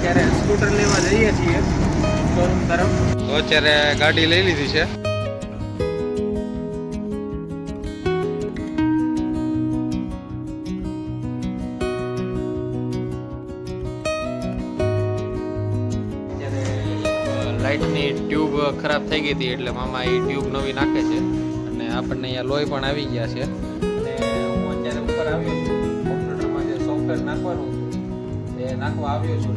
અત્યારે સ્કૂટર લેવા જઈએ છીએ શોરૂમ તરફ. તો અત્યારે ગાડી લઈ લીધી છે. લાઇટની ટ્યુબ ખરાબ થઈ ગઈ હતી એટલે મામા એ ટ્યુબ નવી નાખે છે અને આપણને અહીંયા લોહી પણ આવી ગયા છે. અને હું અત્યારે ઉપર આવ્યો છું કોમ્પ્યુટરમાં જે સોફ્ટવેર નાખવાનું એ નાખવા આવ્યો છું.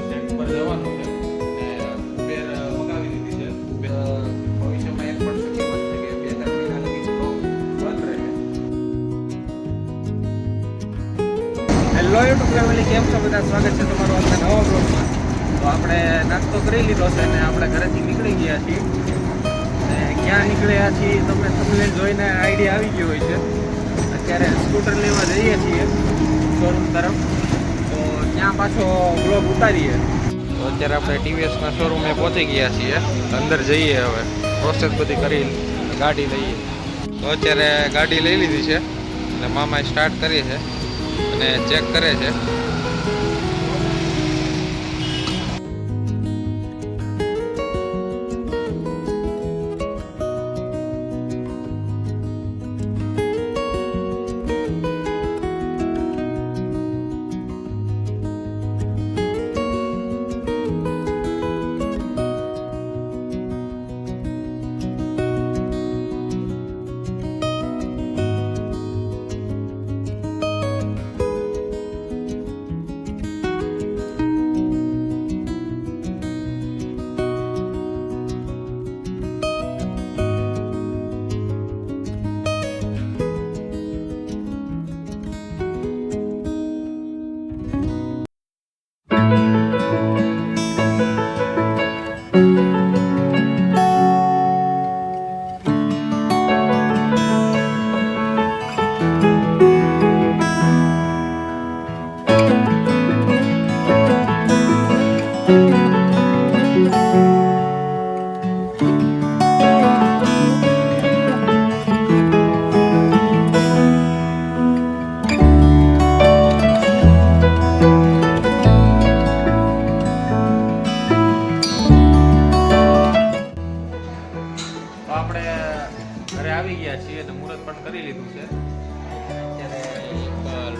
સ્ટેન્ડ પર જવાનું છે અને ઉબેર મગાવી દીધી છે. ભવિષ્યમાં એક પણ શક્ય બનશે કે 2-3 મહિના લગી બંધ રહે. હેલો યુટ્યુબ ફેમિલી, કેમ છો બધા? સ્વાગત છે તમારું આજના નવા બ્લોગમાં. તો આપણે નાસ્તો કરી લીધો છે અને આપણે ઘરેથી નીકળી ગયા છીએ. અને ક્યાં નીકળ્યા છીએ તમને થંબનેલ જોઈને આઈડિયા આવી ગયો હોય છે. અત્યારે સ્કૂટર લેવા જઈએ છીએ શોરૂમ તરફ. તો ત્યાં પાછો બ્લોગ ઉતારીએ. તો અત્યારે આપણે ટીવીએસના શોરૂમે પહોંચી ગયા છીએ. અંદર જઈએ, હવે પ્રોસેસ બધી કરી ગાડી લઈએ. તો અત્યારે ગાડી લઈ લીધી છે અને મામાએ સ્ટાર્ટ કરી છે અને ચેક કરે છે. ઘરે આવી ગયા છીએ અને મુહૂર્ત પણ કરી લીધું છે. અત્યારે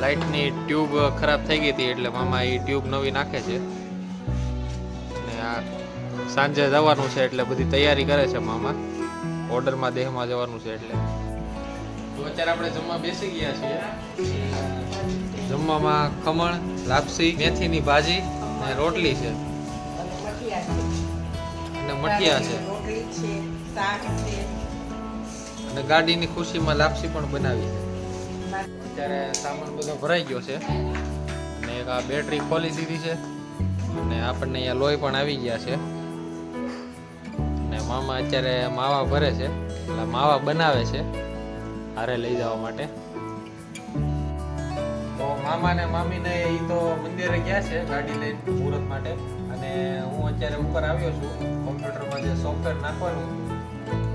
લાઇટની ટ્યુબ ખરાબ થઈ ગઈ હતી એટલે મામા એ ટ્યુબ નવી નાખે છે અને આ સાંજે જવાનું છે એટલે બધી તૈયારી કરે છે મામા. ઓર્ડરમાં દેહમાં જવાનું છે એટલે. તો અત્યારે આપણે જમવા બેસી ગયા છીએ. જમવામાં ખમણ, લાપસી, મેથીની ભાજી અને રોટલી છે અને મઠિયા છે અને ગાડીની ખુશીમાં લાપસી પણ બનાવી છે. અત્યારે સામાન બધો ભરાઈ ગયો છે અને એક આ બેટરી ખોલી દીધી છે અને આપણને અહીંયા લોહી પણ આવી ગયા છે. અને મામા અત્યારે માવા ભરે છે, એટલે માવા બનાવે છે હારે લઈ જવા માટે. તો મામા ને મામીને એ તો મંદિરે ગયા છે ગાડી લઈને મુહૂર્ત માટે. અને હું અત્યારે ઉપર આવ્યો છું કોમ્પ્યુટરમાં જે સોફ્ટવેર નાખવાનું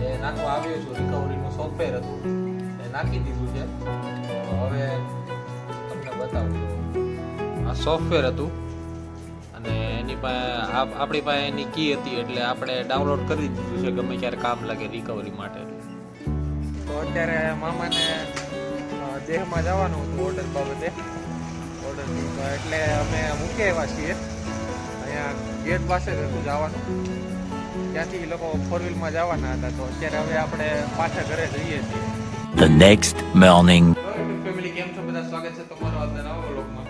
એ નાખવા આવ્યો છું. રિકવરીનું સોફ્ટવેર હતું એ નાખી દીધું છે. તો હવે તમને બતાવું. આ સોફ્ટવેર હતું અને એની પાસે આપણી પાસે એની કી હતી એટલે આપણે ડાઉનલોડ કરી દીધું છે ગમે ત્યારે કામ લાગે રિકવરી માટે. તો અત્યારે મામાને દેહમાં જવાનું હતું ઓર્ડર બાબતે. એટલે અમે મૂકી આવ્યા છીએ અહીંયા ગેટ પાસે જ હતું જવાનું. ત્યાંથી એ લોકો 4-wheelમાં જવાના હતા. તો અત્યારે હવે આપણે પાછા ઘરે જઈએ છીએ. The next morning. ફેમિલી, કેમ છો બધા? સ્વાગત છે તમારું આજના નવા વ્લોગમાં.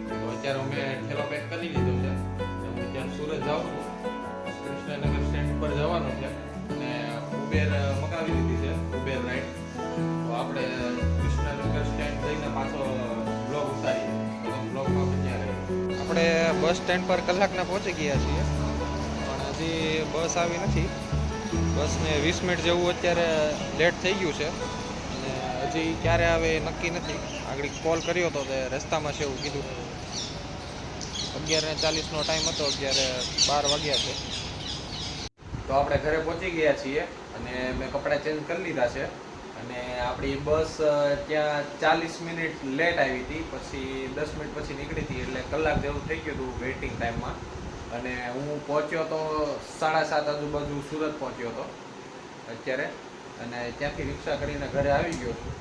તો અત્યારે અમે ઠેલો પેક કરી લીધો છે. હું ત્યાં સુરત જાઉં છું. કૃષ્ણનગર સ્ટેન્ડ પર જવાનું છે અને ઉબેર મગાવી દીધી છે, ઉબેર રાઈડ. તો આપણે કૃષ્ણનગર સ્ટેન્ડ જઈને પાછો બ્લોગ ઉતારીએ. તો બ્લોગમાં બન્યા રહીએ. આપણે બસ સ્ટેન્ડ પર કલાકના પહોંચી ગયા છીએ પણ હજી બસ આવી નથી. બસને 20 મિનિટ જેવું અત્યારે લેટ થઈ ગયું છે અને હજી ક્યારે આવે એ નક્કી નથી. આગળ કોલ કર્યો હતો તે રસ્તામાં છે એવું કીધું. 11:40નો ટાઈમ હતો, અત્યારે 12 વાગ્યા છે. તો આપણે ઘરે પહોંચી ગયા છીએ અને મેં કપડાં ચેન્જ કરી લીધા છે અને આપણી બસ ત્યાં 40 મિનિટ લેટ આવી હતી, પછી 10 મિનિટ પછી નીકળી હતી, એટલે કલાક જેવું થઈ ગયું હતું વેઇટિંગ ટાઈમમાં. અને હું પહોંચ્યો તો 7:30 આજુબાજુ સુરત પહોંચ્યો હતો અત્યારે, અને ત્યાંથી રિક્ષા કરીને ઘરે આવી ગયો છું.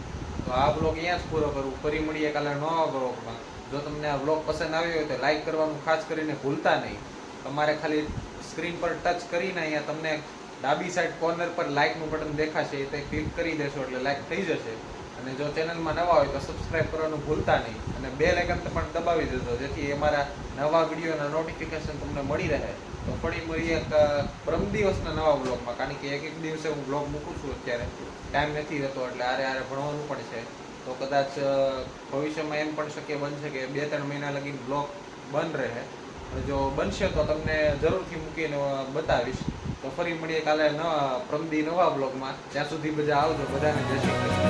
તો આ બ્લોગ અહીંયા જ પૂરો કરું. ફરી મળીએ કાલે નવા બ્લોગમાં. જો તમને આ બ્લોગ પસંદ આવ્યો હોય તો લાઈક કરવાનું ખાસ કરીને ભૂલતા નહીં. તમારે ખાલી સ્ક્રીન પર ટચ કરીને અહીંયા તમને ડાબી સાઈડ કોર્નર પર લાઇકનું બટન દેખાશે, તે ક્લિક કરી દેશો એટલે લાઇક થઈ જશે. અને જો ચેનલમાં નવા હોય તો સબસ્ક્રાઇબ કરવાનું ભૂલતા નહીં, અને બેલ આઇકન પણ દબાવી દેજો, જેથી અમારા નવા વિડીયોના નોટિફિકેશન તમને મળી રહે. તો ફરી મળીએ પરમ દિવસના નવા બ્લોગમાં, કારણ કે એક દિવસે હું બ્લોગ મૂકું છું, અત્યારે ટાઈમ નથી રહેતો, એટલે આરે ભણવાનું પણ છે. તો કદાચ ભવિષ્યમાં એમ પણ શક્ય બનશે કે 2-3 મહિના લગીને બ્લોગ બંધ રહે. જો બનશે તો તમને જરૂરથી મૂકીને બતાવીશ. તો ફરી મળીએ કાલે પરમદી નવા બ્લોગમાં. ત્યાં સુધી બધા આવજો. બધાને જય શ્રી કૃષ્ણ.